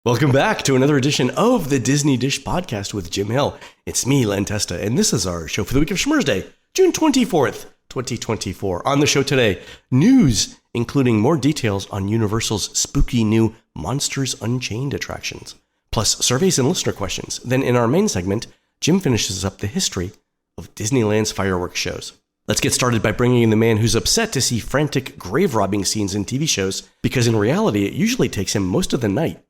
Welcome back to another edition of the Disney Dish Podcast with Jim Hill. It's me, Len Testa, and this is our show for the week of Schmurz Day, June 24th, 2024. On the show today, news, including more details on Universal's spooky new Monsters Unchained attractions, plus surveys and listener questions. Then in our main segment, Jim finishes up the history of Disneyland's fireworks shows. Let's get started by bringing in the man who's upset to see frantic grave-robbing scenes in TV shows, because in reality, it usually takes him most of the night.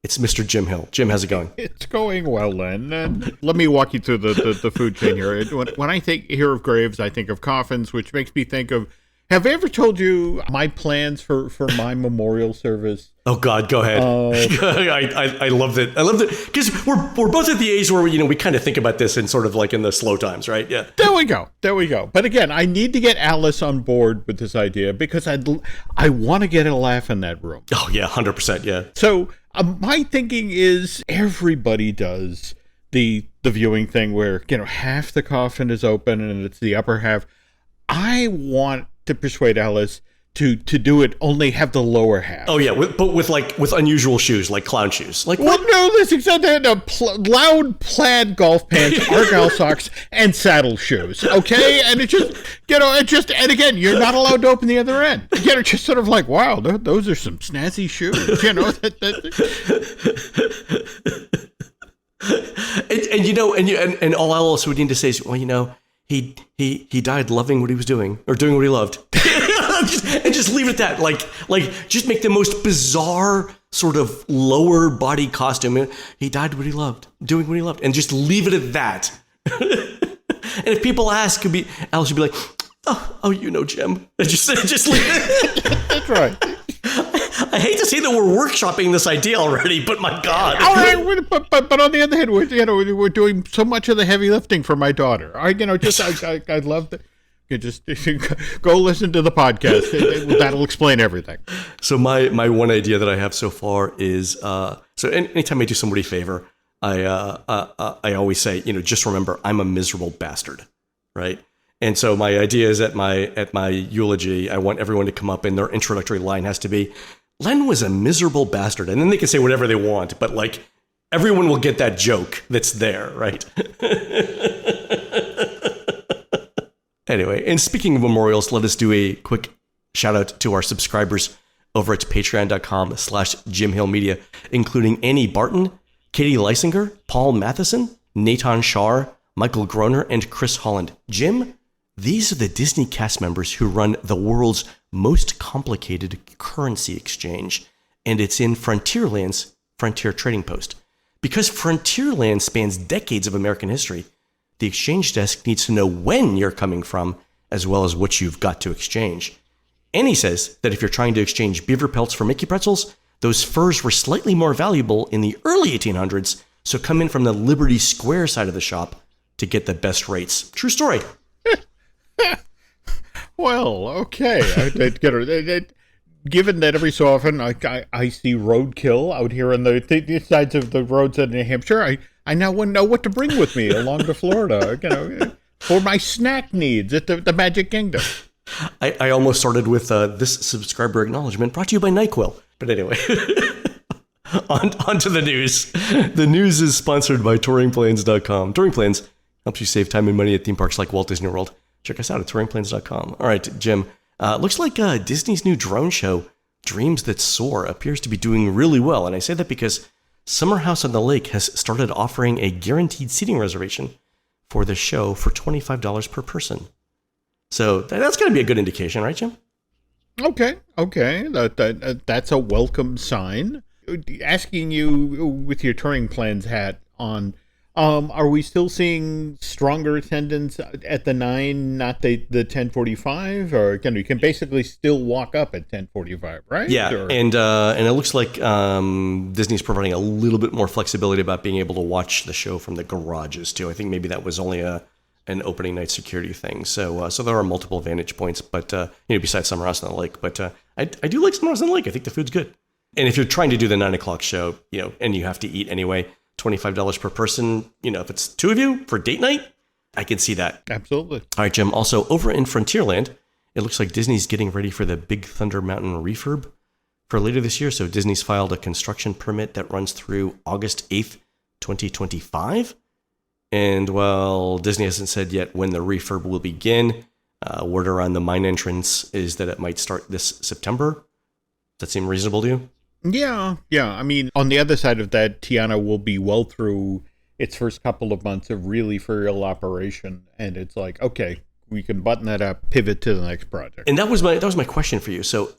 It's Mr. Jim Hill. Jim, how's it going? It's going well, Len. And let me walk you through the food chain here. When I hear of graves, I think of coffins, which makes me think of, have I ever told you my plans for my memorial service? Oh, God, go ahead. I loved it. I loved it because we're both at the age where, we kind of think about this in sort of like in the slow times, right? Yeah. There we go. But again, I need to get Alice on board with this idea because I want to get a laugh in that room. Oh, yeah, 100%, yeah. So my thinking is everybody does the viewing thing where, half the coffin is open and it's the upper half. I want to persuade Alice to do it, only have the lower half. Oh, yeah, with unusual shoes, like clown shoes. Like what? Well, no, this exactly loud plaid golf pants, argyle socks, and saddle shoes, okay? And it just, and again, you're not allowed to open the other end. It's just sort of like, wow, those are some snazzy shoes, And all else we need to say is, well, he died loving what he was doing, or doing what he loved. And just leave it at that. Like just make the most bizarre sort of lower body costume. He died what he loved, doing what he loved, and just leave it at that. And if people ask, Alice would be like, oh, Jim. And just leave it. That's right. I hate to say that we're workshopping this idea already, but my God. All right, but on the other hand, we're doing so much of the heavy lifting for my daughter. I love that. You just go listen to the podcast. That'll explain everything. So my one idea that I have so far is so anytime I do somebody a favor, I always say, just remember, I'm a miserable bastard, right? And so my idea is at my eulogy, I want everyone to come up and their introductory line has to be, Len was a miserable bastard. And then they can say whatever they want, but like everyone will get that joke that's there, right? Anyway, and speaking of memorials, let us do a quick shout out to our subscribers over at patreon.com/JimHillMedia, including Annie Barton, Katie Leisinger, Paul Matheson, Nathan Shar, Michael Groner, and Chris Holland. Jim, these are the Disney cast members who run the world's most complicated currency exchange, and it's in Frontierland's Frontier Trading Post. Because Frontierland spans decades of American history, the exchange desk needs to know when you're coming from, as well as what you've got to exchange. Annie says that if you're trying to exchange beaver pelts for Mickey pretzels, those furs were slightly more valuable in the early 1800s, so come in from the Liberty Square side of the shop to get the best rates. True story. Well, okay. Given that every so often I see roadkill out here on the sides of the roads in New Hampshire, I now know what to bring with me along to Florida, for my snack needs at the Magic Kingdom. I almost started with this subscriber acknowledgement brought to you by NyQuil. But anyway, on to the news. The news is sponsored by TouringPlans.com. Touring Plans helps you save time and money at theme parks like Walt Disney World. Check us out at TouringPlans.com. All right, Jim. Looks like Disney's new drone show, Dreams That Soar, appears to be doing really well. And I say that because Summer House on the Lake has started offering a guaranteed seating reservation for the show for $25 per person. So that's going to be a good indication, right, Jim? Okay. That's a welcome sign. Asking you with your Touring Plans hat on, are we still seeing stronger attendance at the 9, not the 10:45, or you can basically still walk up at 10:45, right? Yeah, and it looks like Disney's providing a little bit more flexibility about being able to watch the show from the garages too. I think maybe that was only an opening night security thing. So there are multiple vantage points, but besides Summer House on the Lake. But I do like Summer House on the Lake. I think the food's good. And if you're trying to do the 9 o'clock show, and you have to eat anyway, $25 per person, if it's two of you for date night, I can see that. Absolutely. All right, Jim. Also, over in Frontierland, it looks like Disney's getting ready for the Big Thunder Mountain refurb for later this year. So Disney's filed a construction permit that runs through August 8th, 2025. And while Disney hasn't said yet when the refurb will begin, word around the mine entrance is that it might start this September. Does that seem reasonable to you? Yeah. I mean, on the other side of that, Tiana will be well through its first couple of months of really for real operation. And it's like, okay, we can button that up, pivot to the next project. And that was my question for you. So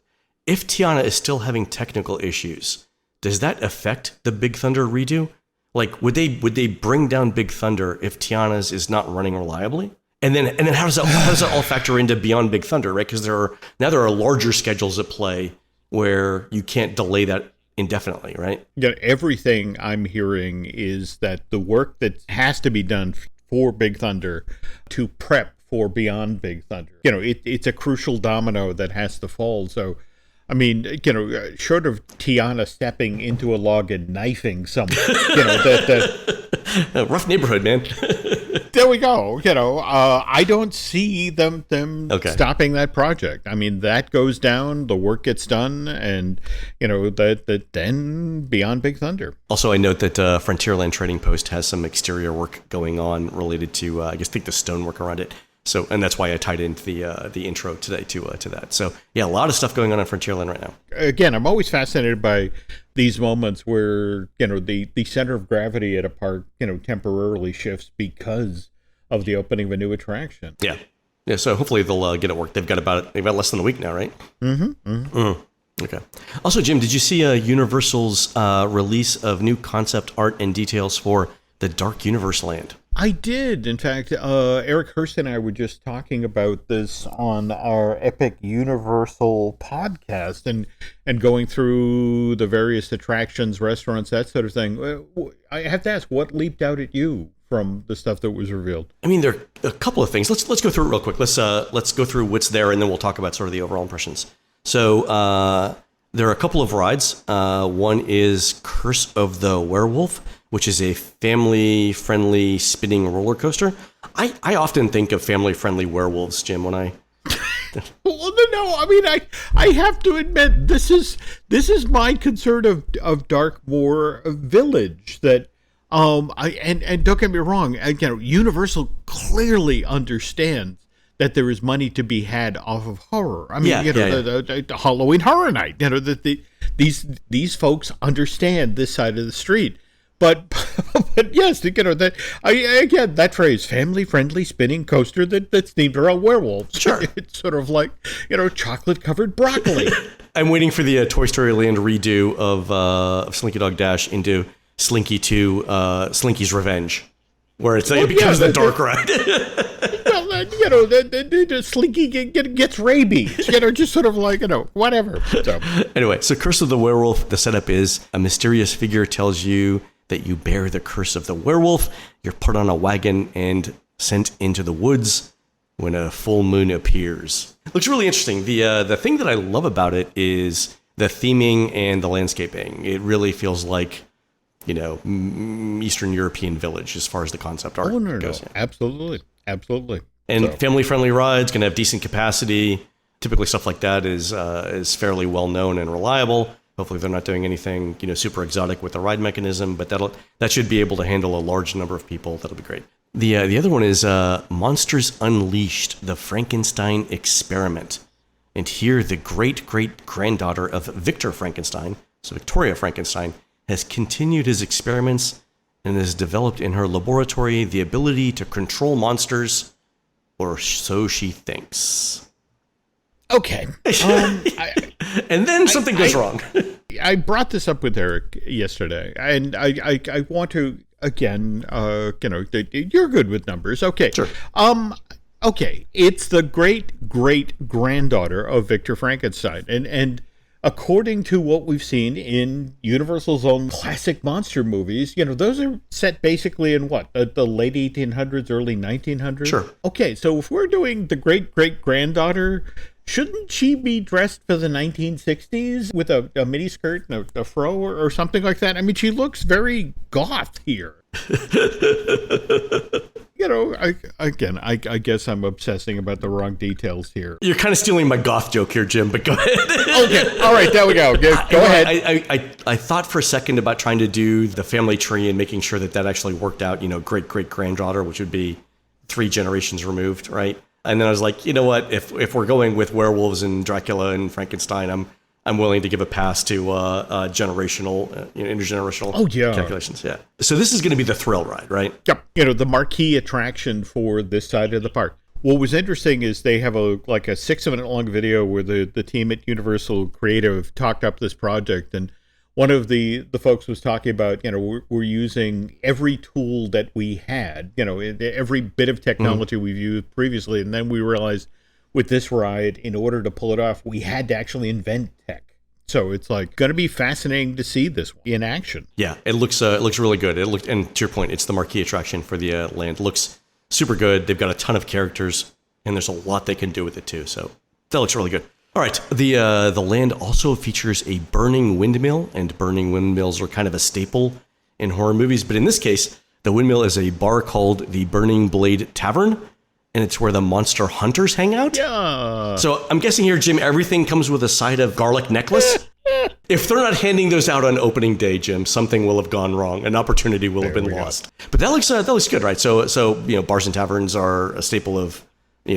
if Tiana is still having technical issues, does that affect the Big Thunder redo? Like, would they bring down Big Thunder if Tiana's is not running reliably? And then how does that all factor into Beyond Big Thunder, right? Because there are larger schedules at play where you can't delay that indefinitely, right? Yeah, everything I'm hearing is that the work that has to be done for Big Thunder to prep for Beyond Big Thunder, it's a crucial domino that has to fall. So, I mean, short of Tiana stepping into a log and knifing someone, A rough neighborhood, man. There we go. I don't see them stopping that project. I mean, that goes down, the work gets done, and then Beyond Big Thunder. Also, I note that Frontierland Trading Post has some exterior work going on related to, I think, the stonework around it. So, and that's why I tied into the intro today to that. So, yeah, a lot of stuff going on Frontierland right now. Again, I'm always fascinated by these moments where the center of gravity at a park temporarily shifts because of the opening of a new attraction. Yeah. So hopefully they'll get it worked. They've got less than a week now, right? Okay. Also, Jim, did you see Universal's release of new concept art and details for the Dark Universe Land? I did. In fact, Eric Hurst and I were just talking about this on our Epic Universal podcast and going through the various attractions, restaurants, that sort of thing. I have to ask, what leaped out at you from the stuff that was revealed? I mean, there are a couple of things. Let's go through it real quick. Let's go through what's there, and then we'll talk about sort of the overall impressions. So there are a couple of rides. One is Curse of the Werewolf, which is a family-friendly spinning roller coaster. I often think of family-friendly werewolves, Jim, when I... Well, no. I mean, I have to admit, this is my concern of Darkmoor Village. That and don't get me wrong, Universal clearly understands that there is money to be had off of horror. I mean, the Halloween Horror Night. That these folks understand this side of the street. But yes, that phrase, family-friendly spinning coaster that's themed around werewolves. Sure. It's sort of like, chocolate-covered broccoli. I'm waiting for the Toy Story Land redo of Slinky Dog Dash into Slinky 2, Slinky's Revenge, where it becomes the dark ride. Well, Slinky gets rabies, just sort of like, whatever. So. Anyway, so Curse of the Werewolf, the setup is a mysterious figure tells you that you bear the curse of the werewolf. You're put on a wagon and sent into the woods when a full moon appears. Looks really interesting. The thing that I love about it is the theming and the landscaping. It really feels like, Eastern European village as far as the concept art goes. No. Absolutely. And family-friendly rides, going to have decent capacity. Typically stuff like that is fairly well known and reliable. Hopefully they're not doing anything, super exotic with the ride mechanism, but that should be able to handle a large number of people. That'll be great. The other one is Monsters Unleashed, the Frankenstein Experiment. And here the great-great-granddaughter of Victor Frankenstein, so Victoria Frankenstein, has continued his experiments and has developed in her laboratory the ability to control monsters, or so she thinks. Okay. And then something goes wrong. I brought this up with Eric yesterday, and I want to, again, you're good with numbers. Okay. Sure. Okay. It's the great-great-granddaughter of Victor Frankenstein. And according to what we've seen in Universal's own classic monster movies, those are set basically in what? The late 1800s, early 1900s? Sure. Okay. So if we're doing the great-great-granddaughter, shouldn't she be dressed for the 1960s with a miniskirt and a fro or something like that? I mean, she looks very goth here. I guess I'm obsessing about the wrong details here. You're kind of stealing my goth joke here, Jim, but go ahead. Okay, all right, there we go. Go ahead. I thought for a second about trying to do the family tree and making sure that actually worked out, great-great-granddaughter, which would be 3 generations removed, right? And then I was like, you know what? If we're going with werewolves and Dracula and Frankenstein, I'm willing to give a pass to generational, intergenerational calculations. Yeah. So this is going to be the thrill ride, right? Yep. The marquee attraction for this side of the park. What was interesting is they have a 6-minute long video where the team at Universal Creative talked up this project, and one of the folks was talking about, we're using every tool that we had, every bit of technology we've used previously. And then we realized with this ride, in order to pull it off, we had to actually invent tech. So it's going to be fascinating to see this in action. Yeah, it looks really good. And to your point, it's the marquee attraction for the land. It looks super good. They've got a ton of characters, and there's a lot they can do with it too. So that looks really good. All right, the land also features a burning windmill, and burning windmills are kind of a staple in horror movies. But in this case, the windmill is a bar called the Burning Blade Tavern, and it's where the monster hunters hang out. Yeah. So I'm guessing here, Jim, everything comes with a side of garlic necklace. If they're not handing those out on opening day, Jim, something will have gone wrong. An opportunity will have been lost. But that looks good, right? So bars and taverns are a staple of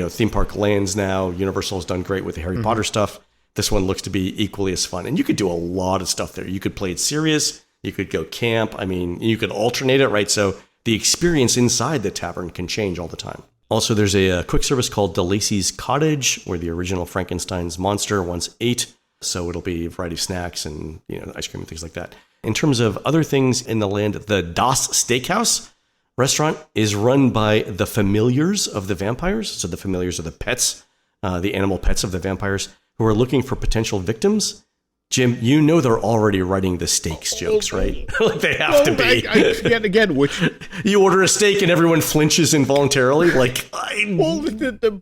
theme park lands now. Universal has done great with the Harry Potter stuff. This one looks to be equally as fun. And you could do a lot of stuff there. You could play it serious. You could go camp. I mean, you could alternate it, right? So the experience inside the tavern can change all the time. Also, there's a quick service called DeLacy's Cottage, where the original Frankenstein's monster once ate. So it'll be a variety of snacks and ice cream and things like that. In terms of other things in the land, the Das Steakhouse restaurant is run by the familiars of the vampires. So the familiars are the pets, the animal pets of the vampires, who are looking for potential victims. Jim, they're already writing the steaks jokes, right? Like they have to be. Yet again, which you order a steak and everyone flinches involuntarily. But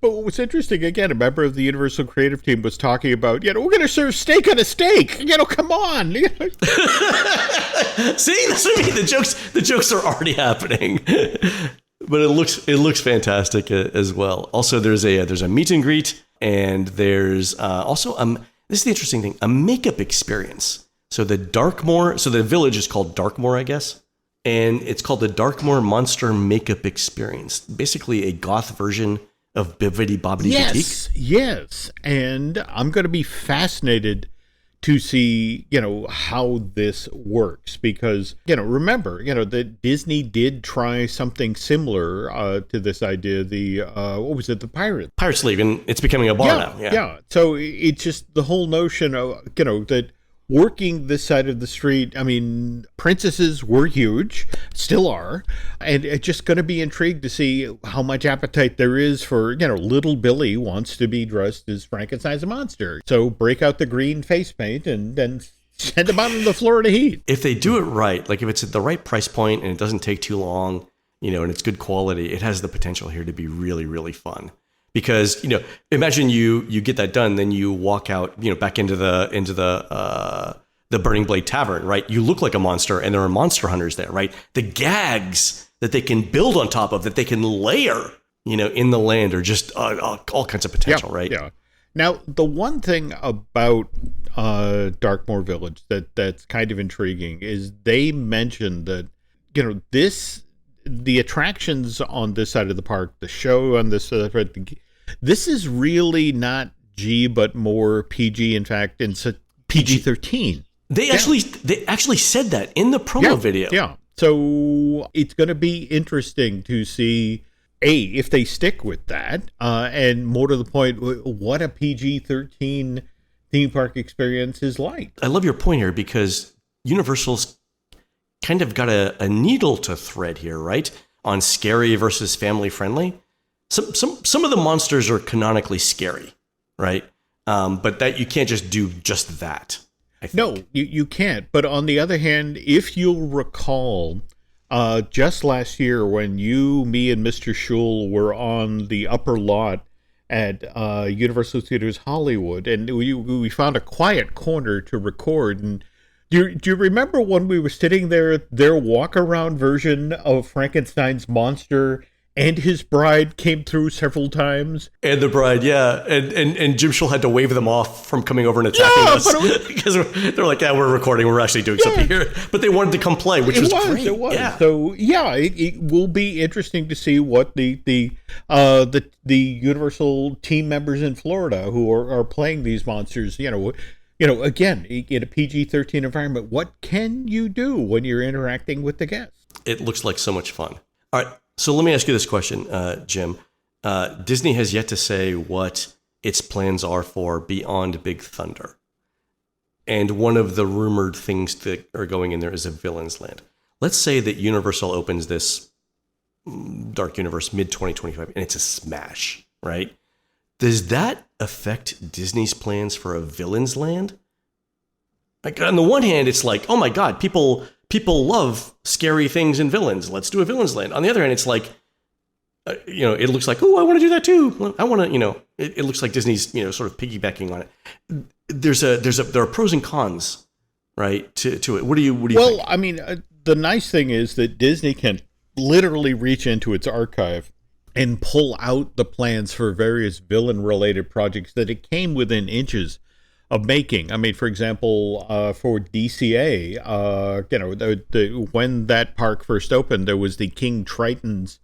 what's interesting, again, a member of the Universal Creative Team was talking about, we're going to serve steak on a steak. Come on. See, that's what I mean. The jokes are already happening. But it looks fantastic as well. Also, there's a meet and greet, and there's also this is the interesting thing, a makeup experience. So the village is called Darkmoor, I guess. And it's called the Darkmoor Monster Makeup Experience. Basically a goth version of Bibbidi Bobbidi Boutique. Yes. And I'm going to be fascinated to see, how this works. Because, remember, that Disney did try something similar to this idea, what was it, the Pirates? Pirates League, and it's becoming a bar now. Yeah. So it's just the whole notion of, that working this side of the street, I mean, princesses were huge, still are, and it's just going to be intrigued to see how much appetite there is for, little Billy wants to be dressed as Frankenstein's monster. So break out the green face paint and then send him out on the Florida heat. If they do it right, like if it's at the right price point and it doesn't take too long, and it's good quality, it has the potential here to be really, really fun. Because, imagine you get that done, then you walk out, back into the Burning Blade Tavern, right? You look like a monster, and there are monster hunters there, right? The gags that they can build on top of, that they can layer, in the land are just all kinds of potential, right? Yeah. Now, the one thing about Darkmoor Village that's kind of intriguing is they mentioned that, the attractions on this side of the park, the show on this side, this is really not G, but more PG. In fact, it's PG-13. They actually said that in the promo video. Yeah. So it's going to be interesting to see, if they stick with that, and more to the point, what a PG-13 theme park experience is like. I love your point here, because Universal's kind of got a needle to thread here, right? On scary versus family friendly. Some of the monsters are canonically scary, right? But that you can't just do just that. No, you can't. But on the other hand, if you'll recall, just last year when me and Mr. Schul were on the upper lot at Universal Studios Hollywood, and we found a quiet corner to record, and do you remember when we were sitting there, their walk-around version of Frankenstein's monster And his bride came through several times. And the bride, yeah. And Jim Hill had to wave them off from coming over and attacking us. Because they're like, yeah, we're recording. We're actually doing something here. But they wanted to come play, which was great. It was. Yeah. So, it will be interesting to see what the Universal team members in Florida who are playing these monsters, again, in a PG-13 environment, what can you do when you're interacting with the guests? It looks like so much fun. All right. So let me ask you this question, Jim. Disney has yet to say what its plans are for Beyond Big Thunder. And one of the rumored things that are going in there is a Villain's Land. Let's say that Universal opens this Dark Universe mid-2025 and it's a smash, right? Does that affect Disney's plans for a Villain's Land? Like, on the one hand, it's like, oh my God, people love scary things and villains. Let's do a Villain's Land. On the other hand, it's like, it looks like, oh, I want to do that too. I want to, it looks like Disney's, sort of piggybacking on it. There are pros and cons, right, to it. What do you think? Well, I mean, the nice thing is that Disney can literally reach into its archive and pull out the plans for various villain-related projects that it came within inches of making. I mean, for example, for DCA, when that park first opened, there was the King Triton's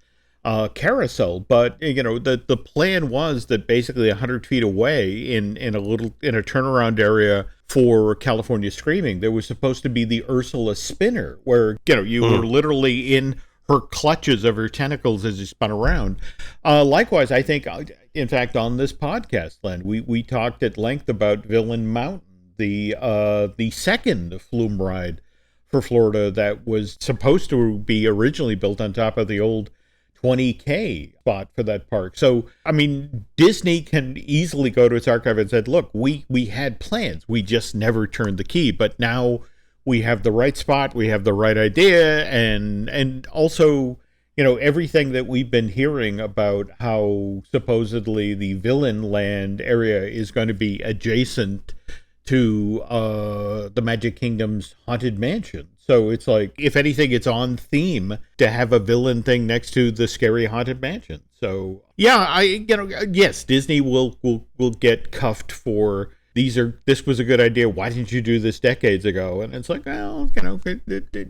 carousel, but the plan was that basically 100 feet away in a turnaround area for California Screaming, there was supposed to be the Ursula spinner, where you were literally in her clutches of her tentacles as you spun around. Likewise, I think, in fact, on this podcast, Len, we talked at length about Villain Mountain, the second flume ride for Florida that was supposed to be originally built on top of the old 20K spot for that park. So, I mean, Disney can easily go to its archive and said, look, we had plans. We just never turned the key. But now we have the right spot. We have the right idea. And also, everything that we've been hearing about how supposedly the Villain Land area is going to be adjacent to the Magic Kingdom's Haunted Mansion. So it's like, if anything, it's on theme to have a villain thing next to the scary Haunted Mansion. So yeah, yes, Disney will get cuffed for this was a good idea. Why didn't you do this decades ago? And it's like, well,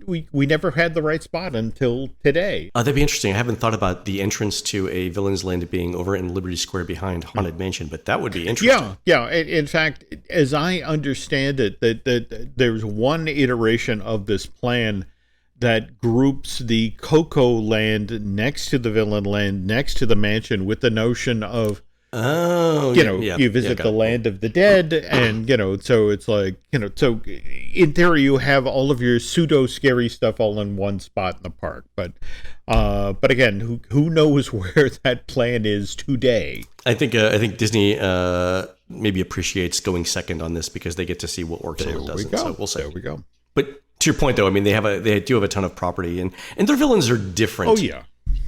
we never had the right spot until today. That'd be interesting. I haven't thought about the entrance to a Villain's Land being over in Liberty Square behind Haunted Mansion, but that would be interesting. Yeah. In fact, as I understand it, that there's one iteration of this plan that groups the Coco Land next to the Villain Land, next to the mansion, with the notion of, you visit the land of the dead, and so it's like, so in theory you have all of your pseudo scary stuff all in one spot in the park, but again, who knows where that plan is today? I think Disney maybe appreciates going second on this because they get to see what works and what doesn't. So we'll say. There we go. But to your point, though, I mean, they do have a ton of property, and their villains are different. Oh yeah.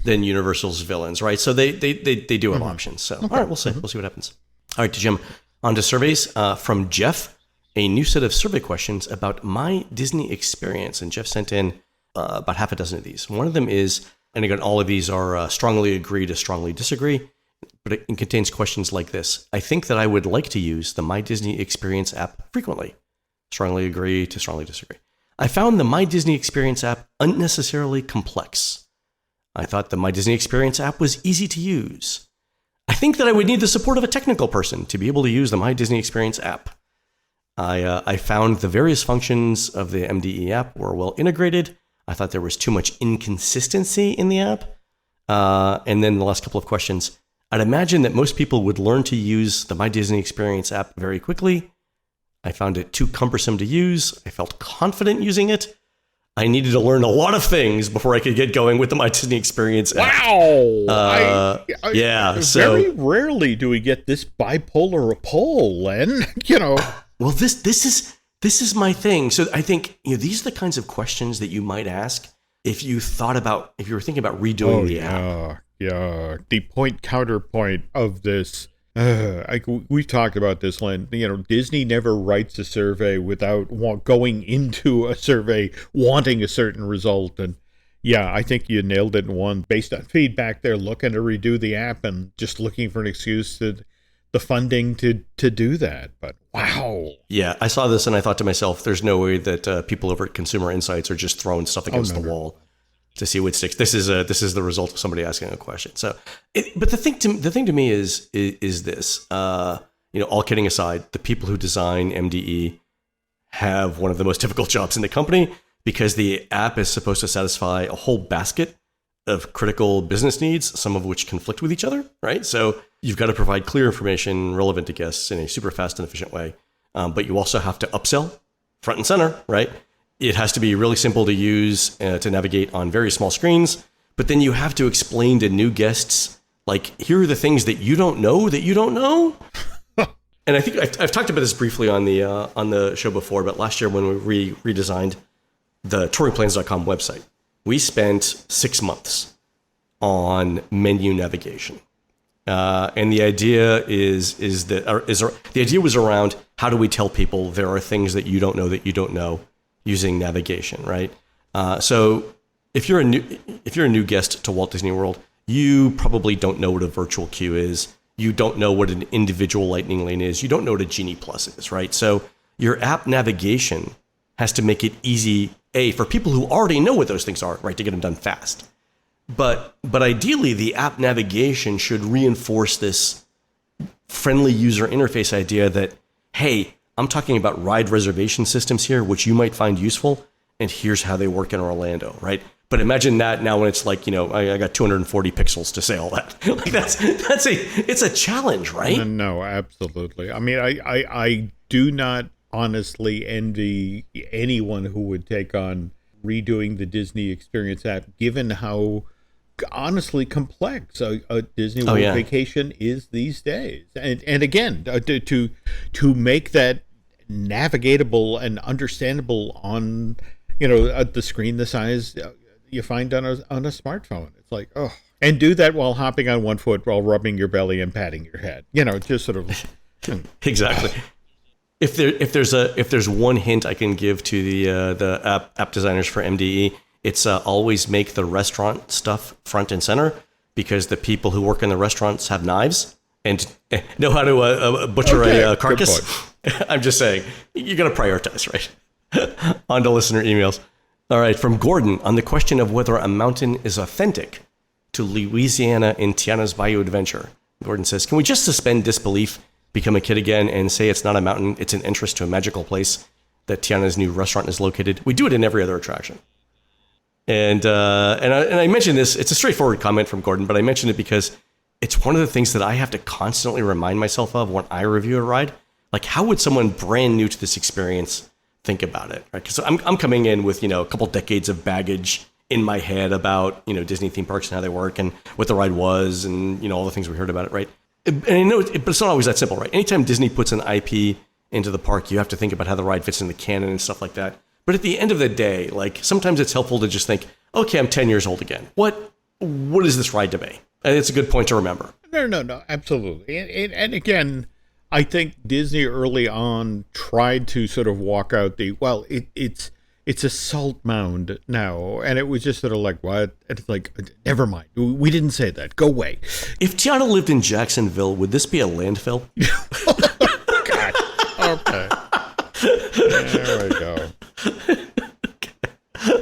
Than Universal's villains, right? So they do have options. So all right, we'll see. We'll see what happens. All right, Jim, on to surveys from Jeff. A new set of survey questions about my Disney experience, and Jeff sent in about half a dozen of these. One of them is, and again, all of these are strongly agree to strongly disagree, but it contains questions like this: I think that I would like to use the My Disney Experience app frequently. Strongly agree to strongly disagree. I found the My Disney Experience app unnecessarily complex. I thought the My Disney Experience app was easy to use. I think that I would need the support of a technical person to be able to use the My Disney Experience app. I found the various functions of the MDE app were well integrated. I thought there was too much inconsistency in the app. And then the last couple of questions. I'd imagine that most people would learn to use the My Disney Experience app very quickly. I found it too cumbersome to use. I felt confident using it. I needed to learn a lot of things before I could get going with the My Disney Experience app. Wow! Yeah. Very rarely do we get this bipolar a poll, Len. Well, this is my thing. So I think these are the kinds of questions that you might ask if you were thinking about redoing the app. Yeah. The point counterpoint of this. We've talked about this, Len. Disney never writes a survey without going into a survey wanting a certain result, and Yeah, I think you nailed it in one. Based on feedback, they're looking to redo the app and just looking for an excuse to the funding to do that. But wow. Yeah, I saw this and I thought to myself, there's no way that people over at Consumer Insights are just throwing stuff against the wall to see what sticks. This is the result of somebody asking a question. So, but the thing to me is this. All kidding aside, the people who design MDE have one of the most difficult jobs in the company because the app is supposed to satisfy a whole basket of critical business needs, some of which conflict with each other, right? So you've got to provide clear information relevant to guests in a super fast and efficient way. But you also have to upsell front and center, right? It has to be really simple to use, to navigate on very small screens. But then you have to explain to new guests, like, here are the things that you don't know that you don't know. And I think I've talked about this briefly on the show before, but last year when we redesigned the touringplans.com website, we spent 6 months on menu navigation. And the idea the idea was around how do we tell people there are things that you don't know using navigation, right? So if you're a new guest to Walt Disney World, you probably don't know what a virtual queue is. You don't know what an individual lightning lane is. You don't know what a Genie Plus is, right? So your app navigation has to make it easy, for people who already know what those things are, right, to get them done fast. But ideally, the app navigation should reinforce this friendly user interface idea that, hey, I'm talking about ride reservation systems here, which you might find useful, and here's how they work in Orlando, right? But imagine that now when it's like, I got 240 pixels to say all that. Like it's a challenge, right? No, absolutely. I mean, I do not honestly envy anyone who would take on redoing the Disney Experience app, given how honestly complex a Disney World vacation is these days. And again, to make that navigatable and understandable on the screen the size you find on a smartphone. It's like, oh, and do that while hopping on one foot while rubbing your belly and patting your head. Just sort of exactly. If there's one hint I can give to the app designers for MDE, it's always make the restaurant stuff front and center, because the people who work in the restaurants have knives and know how to butcher a carcass. I'm just saying, you got to prioritize, right? On to listener emails. All right, from Gordon on the question of whether a mountain is authentic to Louisiana in Tiana's Bayou Adventure. Gordon says, can we just suspend disbelief, become a kid again, and say it's not a mountain, it's an entrance to a magical place that Tiana's new restaurant is located? We do it in every other attraction. And I mentioned this, it's a straightforward comment from Gordon, but I mentioned it because it's one of the things that I have to constantly remind myself of when I review a ride. Like, how would someone brand new to this experience think about it, right? Because I'm coming in with, a couple decades of baggage in my head about, Disney theme parks and how they work and what the ride was and, all the things we heard about it, right? And I know, but it's not always that simple, right? Anytime Disney puts an IP into the park, you have to think about how the ride fits in the canon and stuff like that. But at the end of the day, like, sometimes it's helpful to just think, okay, I'm 10 years old again. What is this ride to me? And it's a good point to remember. No, absolutely. And again, I think Disney early on tried to sort of walk out it's a salt mound now. And it was just sort of like, what? And it's like, never mind. We didn't say that. Go away. If Tiana lived in Jacksonville, would this be a landfill? God. Okay. There we go. Okay.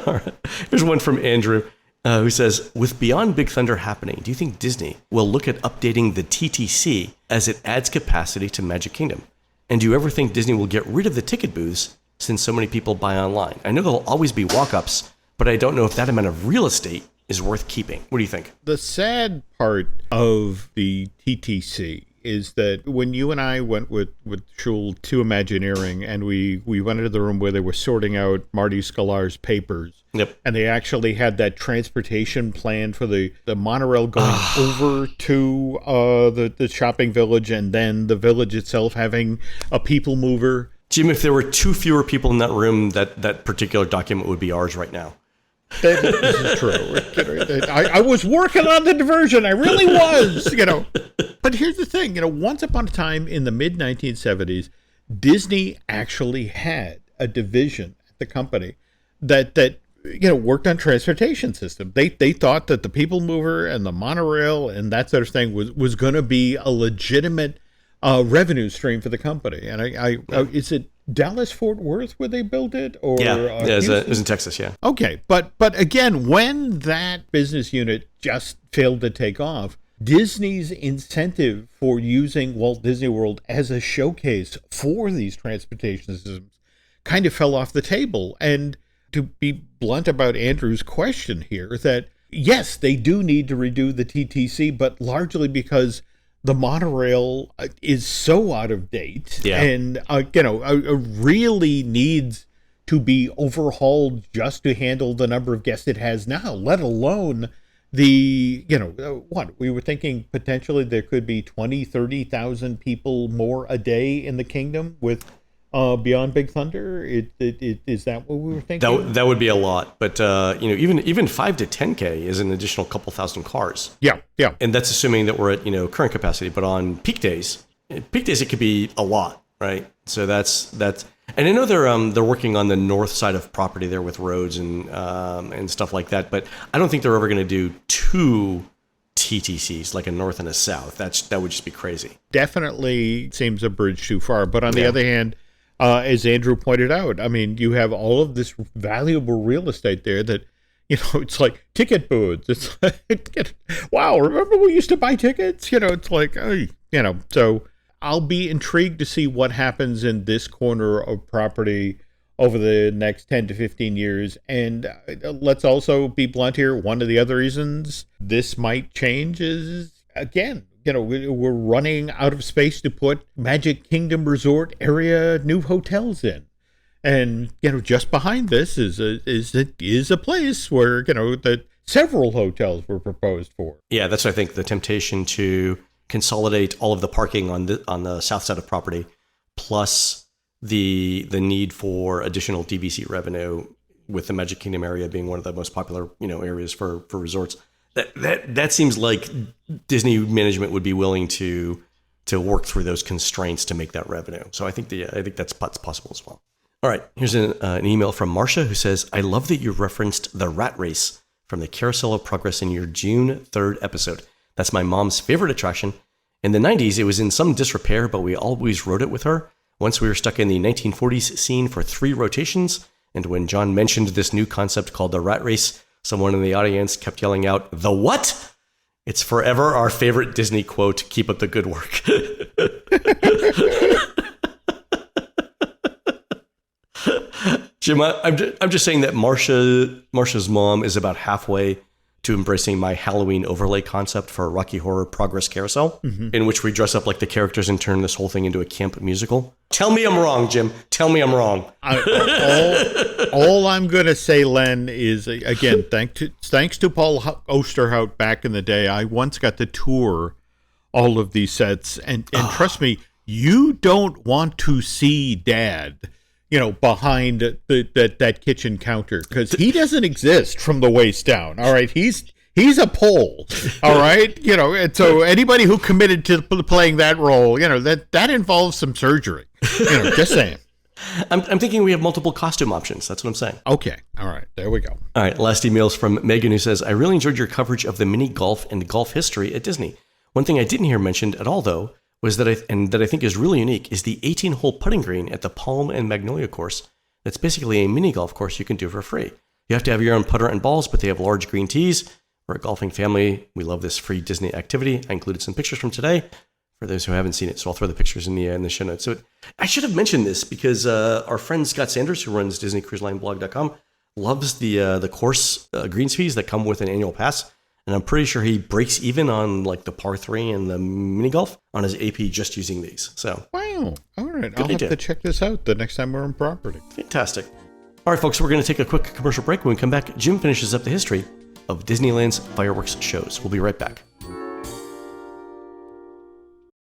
All right. Here's one from Andrew. Who says, with Beyond Big Thunder happening, do you think Disney will look at updating the TTC as it adds capacity to Magic Kingdom? And do you ever think Disney will get rid of the ticket booths since so many people buy online? I know there'll always be walk-ups, but I don't know if that amount of real estate is worth keeping. What do you think? The sad part of the TTC is that when you and I went with Shul to Imagineering and we went into the room where they were sorting out Marty Sklar's papers. Yep. And they actually had that transportation plan for the monorail going over to the shopping village and then the village itself having a people mover. Jim, if there were 2 fewer people in that room, that particular document would be ours right now. This is true. I was working on the diversion. I really was, But here's the thing, once upon a time in the mid-1970s, Disney actually had a division at the company that worked on transportation system. They thought that the people mover and the monorail and that sort of thing was going to be a legitimate revenue stream for the company. And is it Dallas Fort Worth where they built it, or it was in Texas. Yeah. Okay, but again, when that business unit just failed to take off, Disney's incentive for using Walt Disney World as a showcase for these transportation systems kind of fell off the table. And to be blunt about Andrew's question here, that yes, they do need to redo the TTC, but largely because the monorail is so out of date and, really needs to be overhauled just to handle the number of guests it has now, let alone we were thinking potentially there could be 20, 30,000 people more a day in the kingdom with Beyond Big Thunder. Is that what we were thinking? That would be a lot, but even 5 to 10K is an additional couple thousand cars. Yeah. And that's assuming that we're at current capacity. But on peak days it could be a lot, right? So that's. And I know they're working on the north side of property there with roads and stuff like that. But I don't think they're ever going to do 2 TTCs, like a north and a south. That would just be crazy. Definitely seems a bridge too far. But on the other hand, as Andrew pointed out, I mean, you have all of this valuable real estate there that, it's like ticket booths. It's like, wow, remember we used to buy tickets? It's like, so I'll be intrigued to see what happens in this corner of property over the next 10 to 15 years. And let's also be blunt here. One of the other reasons this might change is, again, we're running out of space to put Magic Kingdom Resort area new hotels in. And, just behind this is a place where, that several hotels were proposed for. Yeah, that's what I think. The temptation to consolidate all of the parking on the south side of property, plus the need for additional DVC revenue, with the Magic Kingdom area being one of the most popular areas for resorts. That seems like Disney management would be willing to work through those constraints to make that revenue. So I think that's possible as well. All right, here's an email from Marcia who says, "I love that you referenced the rat race from the Carousel of Progress in your June 3rd episode. That's my mom's favorite attraction. In the 90s, it was in some disrepair, but we always rode it with her. Once we were stuck in the 1940s scene for 3 rotations, and when John mentioned this new concept called the rat race, someone in the audience kept yelling out, 'The what?' It's forever our favorite Disney quote. Keep up the good work." Jim, I'm just saying that Marcia's mom is about halfway to embracing my Halloween overlay concept for Rocky Horror Progress Carousel, in which we dress up like the characters and turn this whole thing into a camp musical. Tell me I'm wrong, Jim. Tell me I'm wrong. All I'm going to say, Len, is, again, thanks to Paul Osterhout back in the day, I once got to tour all of these sets. And trust me, you don't want to see Dad behind that kitchen counter, because he doesn't exist from the waist down. All right, he's a pole. All right, and so anybody who committed to playing that role, that involves some surgery. Just saying. I'm thinking we have multiple costume options. That's what I'm saying. Okay, all right, there we go. All right, last email's from Megan, who says, "I really enjoyed your coverage of the mini golf and golf history at Disney. One thing I didn't hear mentioned at all, though, was that I think is really unique, is the 18-hole putting green at the Palm and Magnolia course. That's basically a mini golf course you can do for free. You have to have your own putter and balls, but they have large green tees. We're a golfing family. We love this free Disney activity. I included some pictures from today for those who haven't seen it, so I'll throw the pictures in the show notes. So I should have mentioned this because our friend Scott Sanders, who runs DisneyCruiseLineBlog.com, loves the course greens fees that come with an annual pass. And I'm pretty sure he breaks even on like the par 3 and the mini golf on his AP just using these. So wow. All right. I'll have to check this out the next time we're on property. Fantastic. All right, folks, we're going to take a quick commercial break. When we come back, Jim finishes up the history of Disneyland's fireworks shows. We'll be right back.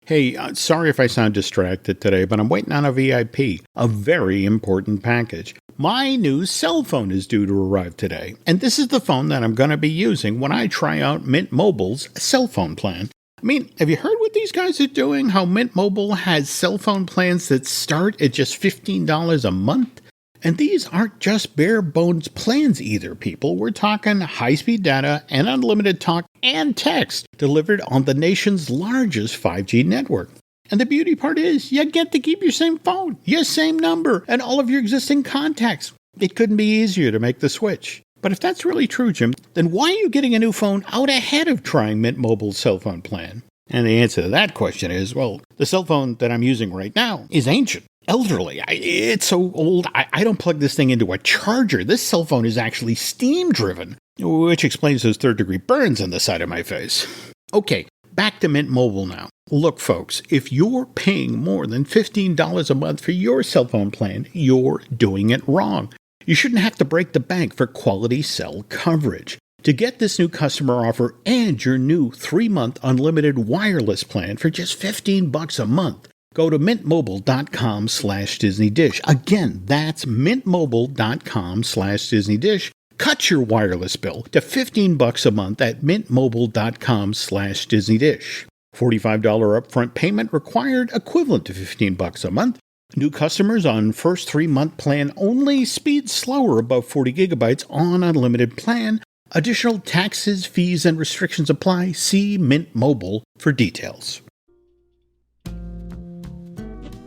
Hey, sorry if I sound distracted today, but I'm waiting on a VIP, a very important package. My new cell phone is due to arrive today, and this is the phone that I'm going to be using when I try out Mint Mobile's cell phone plan. I mean, have you heard what these guys are doing? How Mint Mobile has cell phone plans that start at just $15 a month? And these aren't just bare bones plans either, people. We're talking high-speed data and unlimited talk and text delivered on the nation's largest 5G network. And the beauty part is, you get to keep your same phone, your same number, and all of your existing contacts. It couldn't be easier to make the switch. But if that's really true, Jim, then why are you getting a new phone out ahead of trying Mint Mobile's cell phone plan? And the answer to that question is, well, the cell phone that I'm using right now is ancient, elderly. It's so old, I don't plug this thing into a charger. This cell phone is actually steam-driven, which explains those third-degree burns on the side of my face. Okay, back to Mint Mobile now. Look, folks, if you're paying more than $15 a month for your cell phone plan, you're doing it wrong. You shouldn't have to break the bank for quality cell coverage. To get this new customer offer and your new 3-month unlimited wireless plan for just $15 a month, go to mintmobile.com/DisneyDish. Again, that's mintmobile.com/DisneyDish. Cut your wireless bill to $15 a month at mintmobile.com/DisneyDish. $45 upfront payment required, equivalent to $15 a month. New customers on first 3-month plan only, speed slower above 40 gigabytes on unlimited plan. Additional taxes, fees, and restrictions apply. See Mint Mobile for details.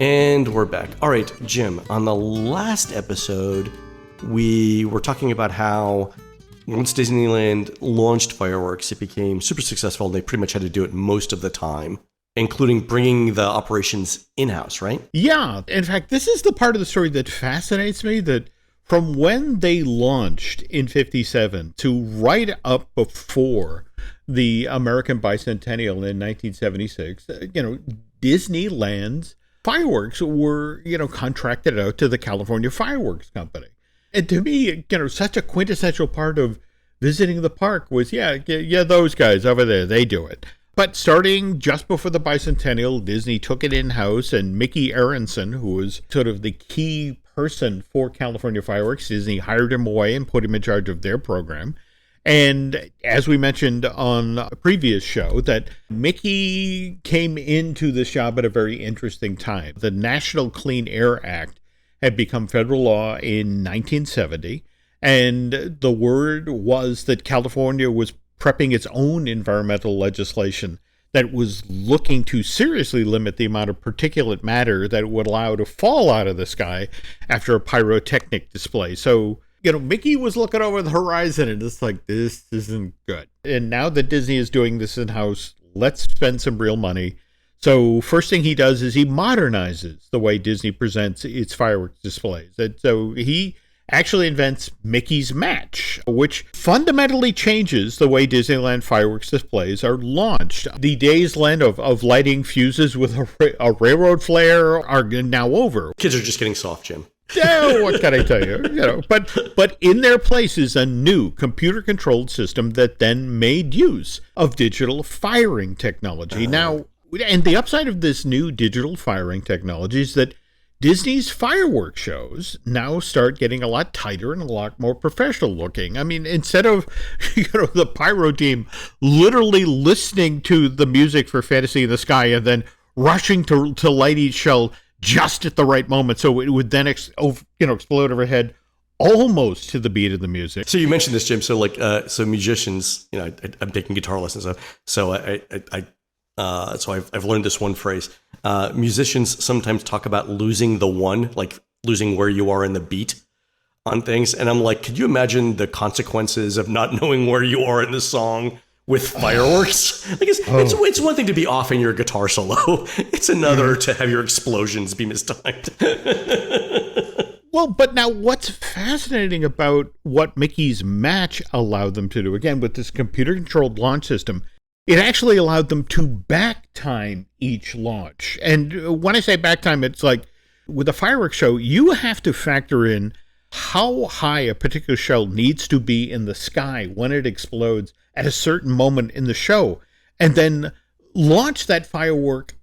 And we're back. All right, Jim, on the last episode, we were talking about how once Disneyland launched fireworks, it became super successful, and they pretty much had to do it most of the time, including bringing the operations in-house, right? Yeah. In fact, this is the part of the story that fascinates me, that from when they launched in 57 to right up before the American Bicentennial in 1976, Disneyland's fireworks were, contracted out to the California Fireworks Company. And to me, such a quintessential part of visiting the park was, those guys over there, they do it. But starting just before the Bicentennial, Disney took it in-house, and Mickey Aronson, who was sort of the key person for California Fireworks, Disney hired him away and put him in charge of their program. And as we mentioned on a previous show, that Mickey came into this job at a very interesting time. The National Clean Air Act had become federal law in 1970, and the word was that California was prepping its own environmental legislation that was looking to seriously limit the amount of particulate matter that it would allow to fall out of the sky after a pyrotechnic display. So, Mickey was looking over the horizon and it's like, this isn't good. And now that Disney is doing this in-house, let's spend some real money. So first thing he does is he modernizes the way Disney presents its fireworks displays. And so he actually invents Mickey's Match, which fundamentally changes the way Disneyland fireworks displays are launched. The days, Len, of lighting fuses with a railroad flare are now over. Kids are just getting soft, Jim. Yeah, what can I tell you? But in their place is a new computer-controlled system that then made use of digital firing technology. Now, and the upside of this new digital firing technology is that Disney's fireworks shows now start getting a lot tighter and a lot more professional looking. I mean, instead of the pyro team literally listening to the music for Fantasy in the Sky and then rushing to light each shell just at the right moment so it would then explode overhead almost to the beat of the music. So you mentioned this, Jim. So so musicians, I'm taking guitar lessons, so I've learned this one phrase. Musicians sometimes talk about losing the one, like losing where you are in the beat on things. And I'm like, could you imagine the consequences of not knowing where you are in the song with fireworks? It's one thing to be off in your guitar solo. It's another to have your explosions be mistimed. Well, but now what's fascinating about what Mickey's Match allowed them to do, again, with this computer-controlled launch system, it actually allowed them to back time each launch. And when I say back time, it's like with a fireworks show, you have to factor in how high a particular shell needs to be in the sky when it explodes at a certain moment in the show, and then launch that firework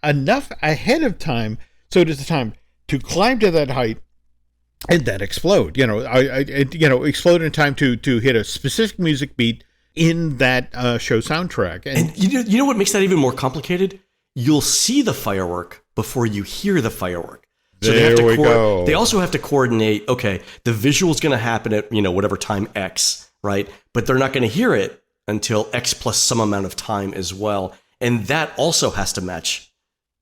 enough ahead of time so it is the time to climb to that height and then explode. Explode in time to hit a specific music beat in that show soundtrack. And you know what makes that even more complicated? You'll see the firework before you hear the firework. So there we go. They also have to coordinate, okay, the visual's going to happen at, whatever time X, right? But they're not going to hear it until X plus some amount of time as well. And that also has to match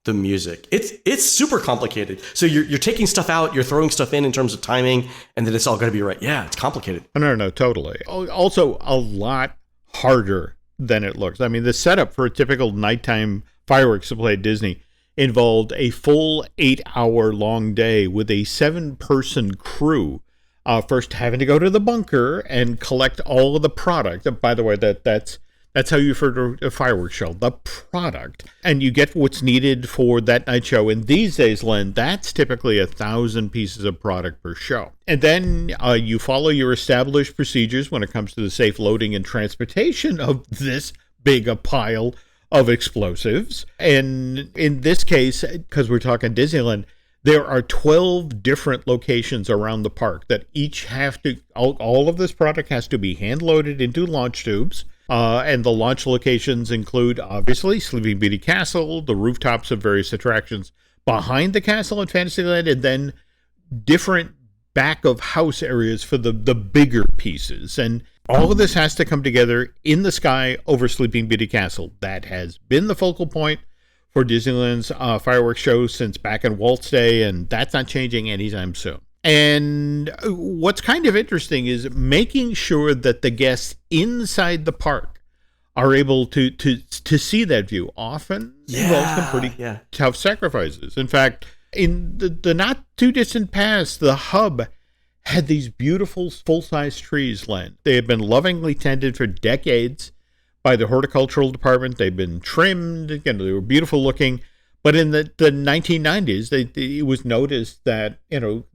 the music. It's super complicated. So you're taking stuff out, you're throwing stuff in terms of timing, and then it's all going to be right. Yeah, it's complicated. No, totally. Also, a lot harder than it looks. I mean, the setup for a typical nighttime fireworks display at Disney involved a full 8-hour long day with a 7-person crew. First having to go to the bunker and collect all of the product. By the way, that's how you refer to a fireworks show, the product. And you get what's needed for that night show. And these days, Len, that's typically 1,000 pieces of product per show. And then you follow your established procedures when it comes to the safe loading and transportation of this big a pile of explosives. And in this case, because we're talking Disneyland, there are 12 different locations around the park that each have to, all of this product has to be hand loaded into launch tubes. And the launch locations include, obviously, Sleeping Beauty Castle, the rooftops of various attractions behind the castle at Fantasyland, and then different back of house areas for the bigger pieces. And all of this has to come together in the sky over Sleeping Beauty Castle. That has been the focal point for Disneyland's fireworks show since back in Walt's day, and that's not changing anytime soon. And what's kind of interesting is making sure that the guests inside the park are able to see that view. Often involves some pretty tough sacrifices. In fact, in the not too distant past, the hub had these beautiful full-size trees, Len. They had been lovingly tended for decades by the horticultural department. They've been trimmed, they were beautiful looking. But in the 1990s, it was noticed that,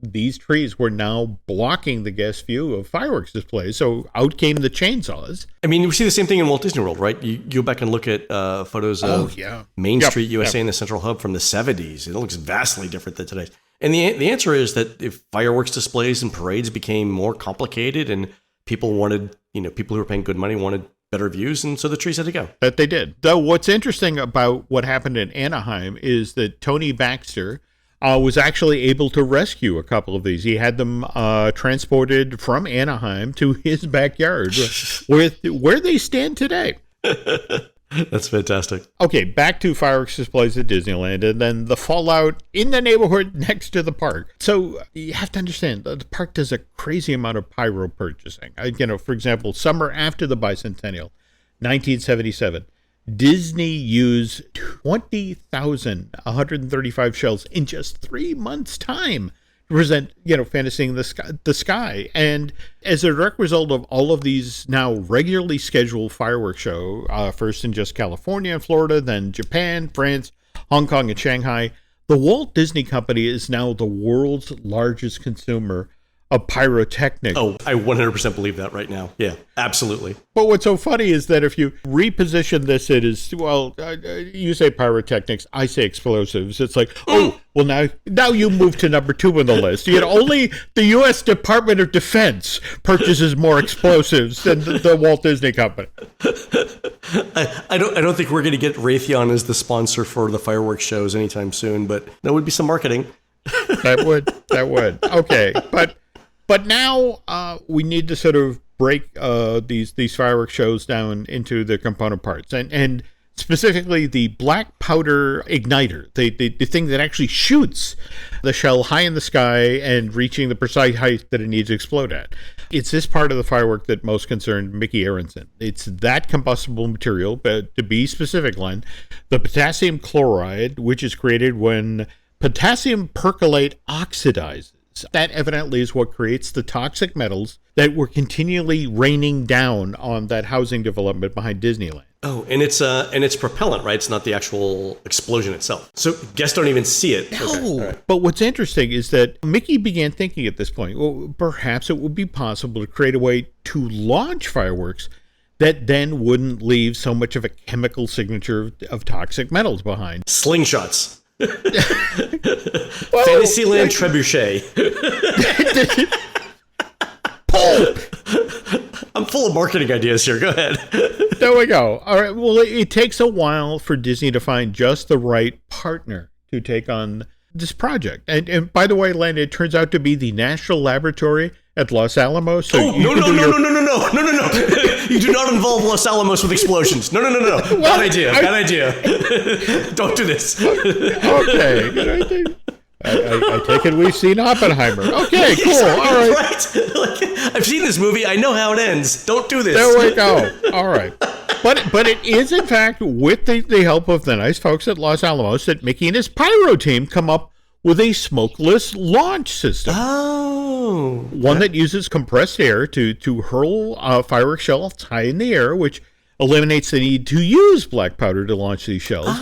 these trees were now blocking the guest view of fireworks displays. So out came the chainsaws. I mean, we see the same thing in Walt Disney World, right? You go back and look at photos of Main Street USA in the Central Hub from the 70s. It looks vastly different than today. And the answer is that if fireworks displays and parades became more complicated and people wanted, people who were paying good money wanted better views, and so the trees had to go. That they did. Though what's interesting about what happened in Anaheim is that Tony Baxter was actually able to rescue a couple of these. He had them transported from Anaheim to his backyard where they stand today. That's fantastic. Okay, back to fireworks displays at Disneyland and then the fallout in the neighborhood next to the park. So you have to understand, the park does a crazy amount of pyro purchasing. For example, summer after the bicentennial, 1977, Disney used 20,135 shells in just 3 months' time to present, Fantasying the sky. And as a direct result of all of these now regularly scheduled fireworks show, first in just California and Florida, then Japan, France, Hong Kong, and Shanghai, the Walt Disney Company is now the world's largest consumer of pyrotechnics. Oh, I 100% believe that right now. Yeah, absolutely. But what's so funny is that if you reposition this, it is, you say pyrotechnics, I say explosives. It's like, well, now you move to number 2 on the list. Only the U.S. Department of Defense purchases more explosives than the Walt Disney Company. I don't think we're going to get Raytheon as the sponsor for the fireworks shows anytime soon, but that would be some marketing. That would. Okay, But now we need to sort of break these fireworks shows down into the component parts, and specifically the black powder igniter, the thing that actually shoots the shell high in the sky and reaching the precise height that it needs to explode at. It's this part of the firework that most concerned Mickey Aronson. It's that combustible material, but to be specific, Len, the potassium chloride, which is created when potassium perchlorate oxidizes. That evidently is what creates the toxic metals that were continually raining down on that housing development behind Disneyland. Oh, and it's propellant, right? It's not the actual explosion itself. So guests don't even see it. No, okay. Right. But what's interesting is that Mickey began thinking at this point, well, perhaps it would be possible to create a way to launch fireworks that then wouldn't leave so much of a chemical signature of toxic metals behind. Slingshots. Fantasyland trebuchet. Pull! I'm full of marketing ideas here. Go ahead. There we go. All right. Well, it takes a while for Disney to find just the right partner to take on this project. And by the way, Len, it turns out to be the National Laboratory at Los Alamos. So no. You do not involve Los Alamos with explosions. No. Bad idea. Don't do this. Okay, good idea. I take it we've seen Oppenheimer. Okay, cool. All right. Right? Like, I've seen this movie. I know how it ends. Don't do this. There we go. All right. But it is, in fact, with the help of the nice folks at Los Alamos, that Mickey and his pyro team come up with a smokeless launch system. Oh. One that uses compressed air to hurl fireworks shells high in the air, which eliminates the need to use black powder to launch these shells,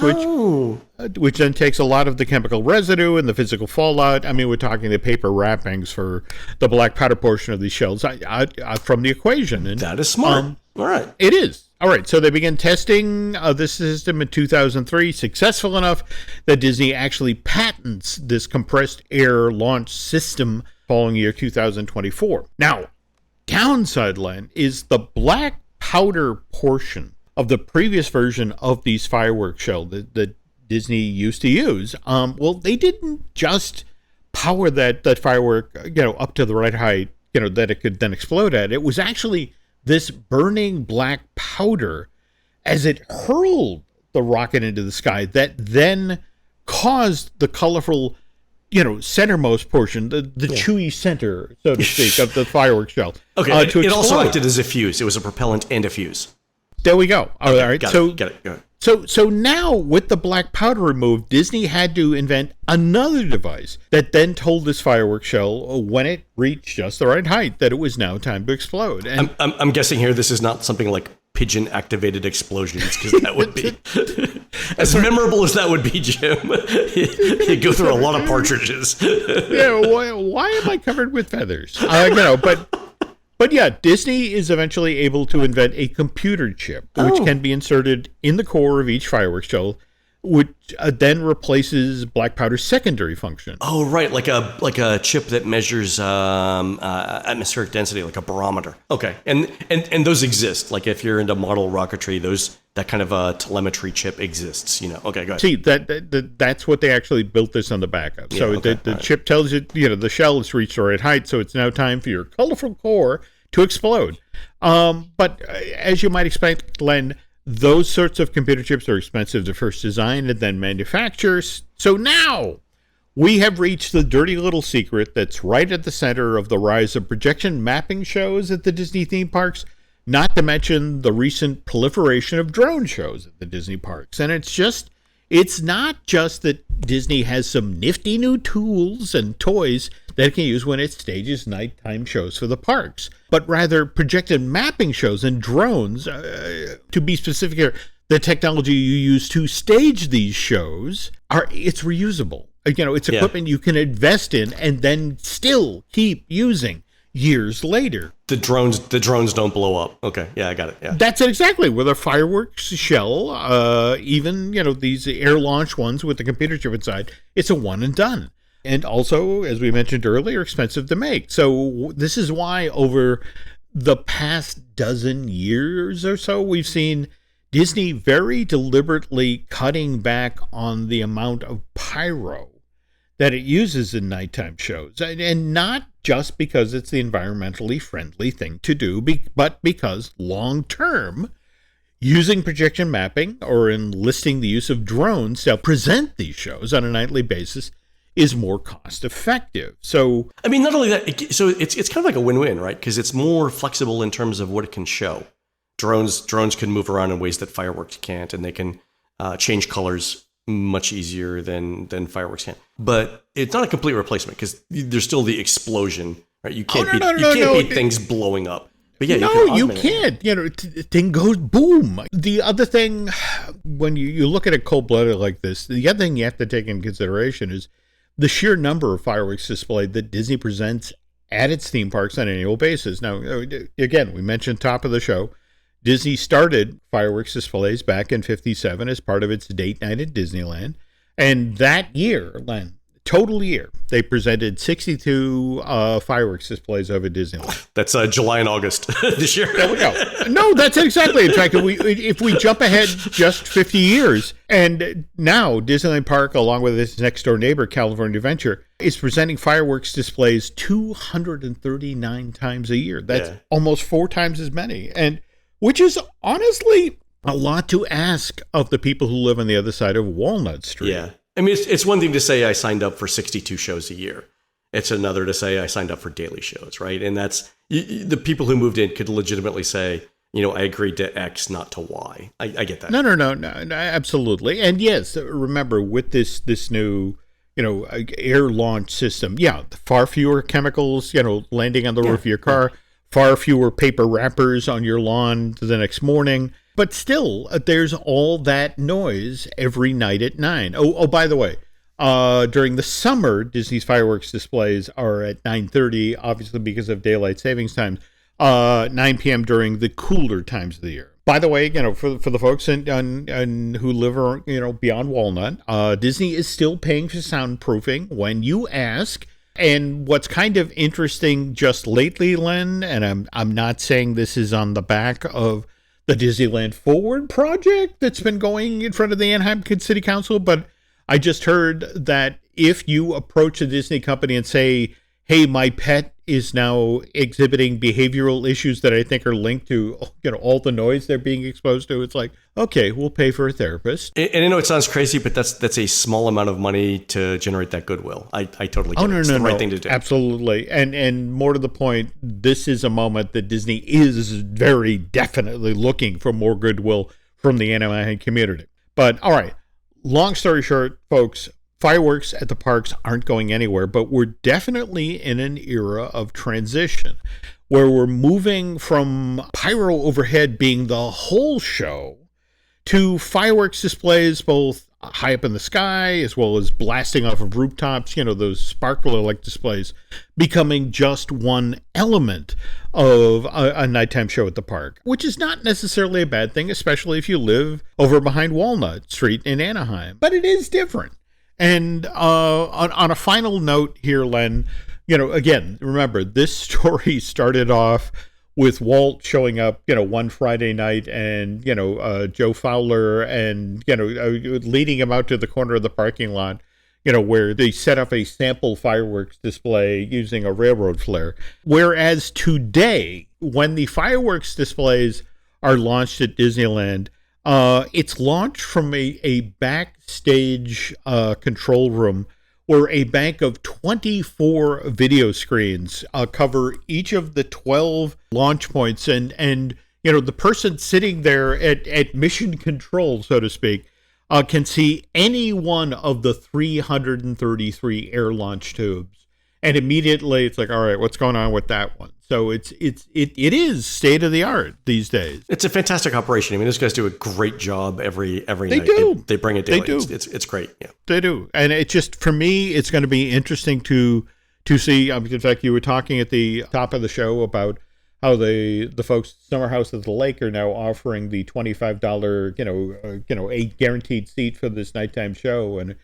which then takes a lot of the chemical residue and the physical fallout. I mean, we're talking the paper wrappings for the black powder portion of these shells from the equation. And that is smart. All right. It is. All right, so they began testing this system in 2003, successful enough that Disney actually patents this compressed air launch system following year 2024. Now, downside, Len, is the black powder portion of the previous version of these fireworks shell that Disney used to use. Well, they didn't just power that firework, up to the right height, that it could then explode at. It was actually this burning black powder as it hurled the rocket into the sky that then caused the colorful, centermost portion, the chewy center, so to speak, of the fireworks shell. Okay, it also acted as a fuse. It was a propellant and a fuse. There we go. All right. Got So it. Go ahead. So now, with the black powder removed, Disney had to invent another device that then told this fireworks shell when it reached just the right height that it was now time to explode. And I'm guessing here this is not something like pigeon-activated explosions, because that would be as memorable as that would be, Jim. You go through a lot of partridges. Why am I covered with feathers? But yeah, Disney is eventually able to invent a computer chip, which can be inserted in the core of each fireworks shell, which then replaces black powder's secondary function. Oh, right, like a chip that measures atmospheric density, like a barometer. Okay, and those exist. Like if you're into model rocketry, that kind of telemetry chip exists. Okay, go ahead. See, that's what they actually built this on the back of. So the chip tells you, the shell has reached the right height, so it's now time for your colorful core to explode. But as you might expect, Len, those sorts of computer chips are expensive to first design and then manufacture. So now we have reached the dirty little secret that's right at the center of the rise of projection mapping shows at the Disney theme parks, not to mention the recent proliferation of drone shows at the Disney parks. And it's not just that Disney has some nifty new tools and toys that it can use when it stages nighttime shows for the parks, but rather projected mapping shows and drones. To be specific here, the technology you use to stage these shows it's reusable. It's equipment you can invest in and then still keep using years later. The drones don't blow up. Okay, yeah, I got it. Yeah, that's it exactly. With a fireworks shell, even these air launch ones with the computer chip inside, it's a one and done. And also, as we mentioned earlier, expensive to make. So this is why over the past dozen years or so, we've seen Disney very deliberately cutting back on the amount of pyro that it uses in nighttime shows. And not just because it's the environmentally friendly thing to do, but because long-term, using projection mapping or enlisting the use of drones to present these shows on a nightly basis is more cost effective. So, I mean, not only that, it's kind of like a win-win, right? Because it's more flexible in terms of what it can show. Drones can move around in ways that fireworks can't, and they can change colors much easier than fireworks can. But it's not a complete replacement because there's still the explosion, right? You can't beat things blowing up. But yeah, you can't. Thing goes boom. The other thing, when you look at it cold-blooded like this, the other thing you have to take into consideration is the sheer number of fireworks displayed that Disney presents at its theme parks on an annual basis. Now, again, we mentioned top of the show, Disney started fireworks displays back in '57 as part of its date night at Disneyland. And that year, Len, total year, they presented 62 fireworks displays over Disneyland. That's July and August this year. There we go. No, that's exactly. In fact, if we jump ahead just 50 years, and now Disneyland Park, along with its next door neighbor, California Adventure, is presenting fireworks displays 239 times a year. That's almost 4 times as many, and which is honestly a lot to ask of the people who live on the other side of Walnut Street. Yeah. I mean, it's one thing to say I signed up for 62 shows a year. It's another to say I signed up for daily shows, right? And that's the people who moved in could legitimately say, I agreed to X, not to Y. I get that. No, absolutely. And yes, remember with this new, air launch system, far fewer chemicals, landing on the roof of your car, far fewer paper wrappers on your lawn the next morning. But still, there's all that noise every night at 9. Oh, by the way, during the summer, Disney's fireworks displays are at 9:30, obviously because of daylight savings time, 9 p.m. during the cooler times of the year. By the way, for the folks who live, beyond Walnut, Disney is still paying for soundproofing when you ask. And what's kind of interesting just lately, Len, and I'm not saying this is on the back of the Disneyland Forward project that's been going in front of the Anaheim City Council, but I just heard that if you approach a Disney company and say, hey, my pet is now exhibiting behavioral issues that I think are linked to, all the noise they're being exposed to, it's like, okay, we'll pay for a therapist. And I know it sounds crazy, but that's a small amount of money to generate that goodwill. I totally get it. It's the right thing to do. Absolutely. And more to the point, this is a moment that Disney is very definitely looking for more goodwill from the Anaheim community. But all right, long story short, folks, fireworks at the parks aren't going anywhere, but we're definitely in an era of transition where we're moving from pyro overhead being the whole show to fireworks displays both high up in the sky as well as blasting off of rooftops, those sparkler-like displays, becoming just one element of a nighttime show at the park, which is not necessarily a bad thing, especially if you live over behind Walnut Street in Anaheim. But it is different. And on a final note here, Len, again, remember, this story started off with Walt showing up, one Friday night and, Joe Fowler and, leading him out to the corner of the parking lot, where they set up a sample fireworks display using a railroad flare. Whereas today, when the fireworks displays are launched at Disneyland, it's launched from a backstage control room where a bank of 24 video screens cover each of the 12 launch points. And the person sitting there at mission control, so to speak, can see any one of the 333 air launch tubes. And immediately it's like, all right, what's going on with that one? So it is state of the art these days. It's a fantastic operation. I mean, those guys do a great job every night. They do. They bring it daily. They do. It's great. Yeah, they do. And it just, for me, it's going to be interesting to see. In fact, you were talking at the top of the show about how the folks at Summer House at the Lake are now offering the $25, a guaranteed seat for this nighttime show. And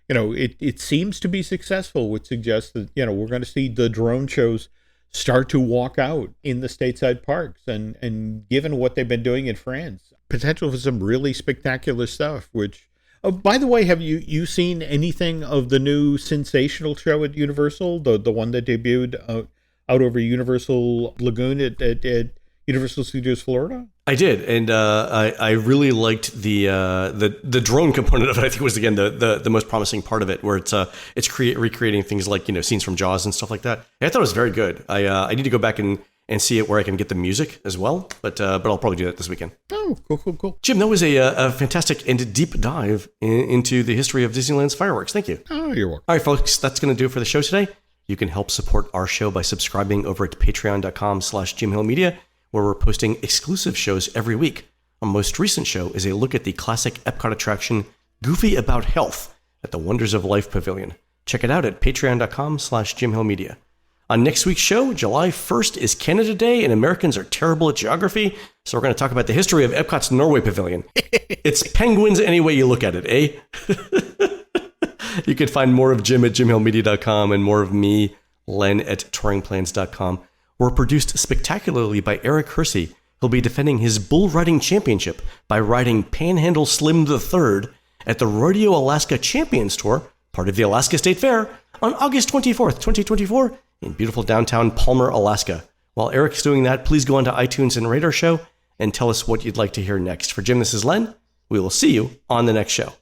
it seems to be successful, which suggests that, we're going to see the drone shows start to walk out in the stateside parks. And given what they've been doing in France, potential for some really spectacular stuff, which, by the way, have you seen anything of the new sensational show at Universal, the one that debuted out over Universal Lagoon at Universal Studios Florida? I did, and I really liked the drone component of it. I think was again the most promising part of it, where it's recreating things like scenes from Jaws and stuff like that. And I thought it was very good. I need to go back and see it where I can get the music as well, but I'll probably do that this weekend. Oh, cool. Jim, that was a fantastic and deep dive into the history of Disneyland's fireworks. Thank you. Oh, you're welcome. All right, folks, that's going to do it for the show today. You can help support our show by subscribing over at patreon.com/JimHillMedia, where we're posting exclusive shows every week. Our most recent show is a look at the classic Epcot attraction, Goofy About Health, at the Wonders of Life Pavilion. Check it out at patreon.com/JimHillMedia. On next week's show, July 1st is Canada Day, and Americans are terrible at geography, so we're going to talk about the history of Epcot's Norway Pavilion. It's penguins any way you look at it, eh? You can find more of Jim at jimhillmedia.com and more of me, Len, at touringplans.com. We're produced spectacularly by Eric Hersey. He'll be defending his bull riding championship by riding Panhandle Slim III at the Rodeo Alaska Champions Tour, part of the Alaska State Fair, on August 24th, 2024, in beautiful downtown Palmer, Alaska. While Eric's doing that, please go onto iTunes and rate our show and tell us what you'd like to hear next. For Jim, this is Len. We will see you on the next show.